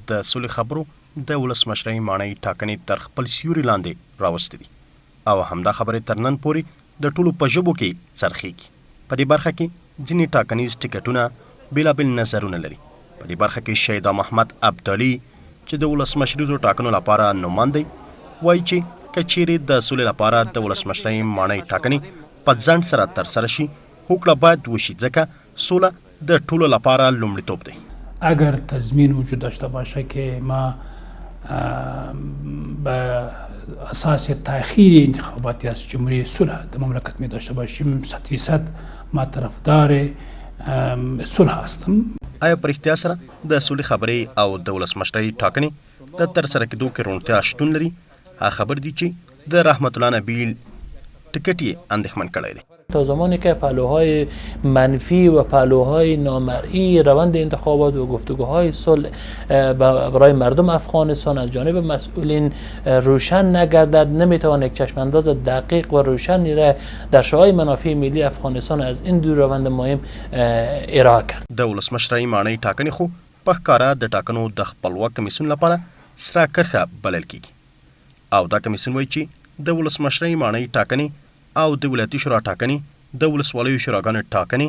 د سولې خبرو د ولسمشرۍ ماڼۍ ټاکنې تر خپل سیوري لاندې راوستې دي او همدا خبرې تر نن پورې د ټولو په ژبو کې څرخیږي. په دې برخه کې ځینې ټاکنیز ټکټونه بېلابېل نظرونه لري. په دې برخه کې شهید محمد ابدالي چې د ولسمشریزو ټاکنو لپاره نوماند دی وایي چې که چیرې د سولې لپاره د ولسمشرۍ ماڼۍ ټاکنې په ځنډ سره ترسره شي هوکړه باید وشي ځکه سوله د ټولو لپاره لومړیتوب دی. اگر تضمین وجود داشته باشه که ما به اساس تأخیر انتخابات ریاست جمهوری صلح در مملکت می داشته باشیم 100% ما طرفدار صلح هستم. آیا پر احتیا سره د سولې خبرې او د ولسمشرۍ ټاکنې د ترسره کېدو کې روڼتیا شتون لري؟ هغه خبر دی چې د رحمت الله نبیل ټکټ یې اندېښمن کړی دی. تا زمانی که پهلوهای منفی و پهلوهای نامرئی روند انتخابات و گفتگوهای صلح برای مردم افغانستان از جانب مسئولین روشن نگردد نمیتوان یک چشمانداز دقیق و روشنی را در شورای منافع ملی افغانستان از این دو روند مهم ارائه کرد. د ولسمشرۍ ماڼۍ ټاکنې خو په ښکاره د ټاکنو د خپلواک کمیسیون لپاره سره کرښه بلل کیږي او دا کمیسیون وایي چې د ولسمشرۍ ماڼۍ ټاکنې او د ولایتي شورا ټاکنې د ولسوالیو شوراګانو ټاکنې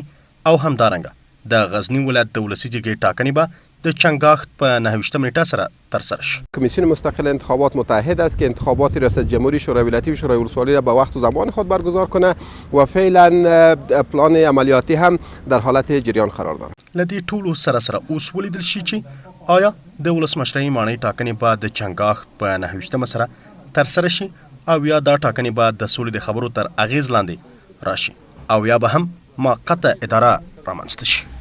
او همدارنګه د غزني ولایت د ولسي جرګې ټاکنې به د چنګاښت په 29 نیټه سره ترسره شي. کمیسیون مستقل انتخابات متحد است که انتخابات ریاست جمهوری شورای ولایتی و شورای ولسوالی را به وقت و زمان خود برگزار کنه و فعلا پلان عملیاتی هم در حالت جریان قرار دارد. لدی ټولو سره اوس ولیدل شي چې آیا د ولسمشرۍ ماڼۍ ټاکنې به د چنګاښت په 29 سره ترسره شي او یا دا ټاکنې به د سولې د خبرو تر اغیز لاندې راشي او یا به هم موقته اداره رامنځته شي.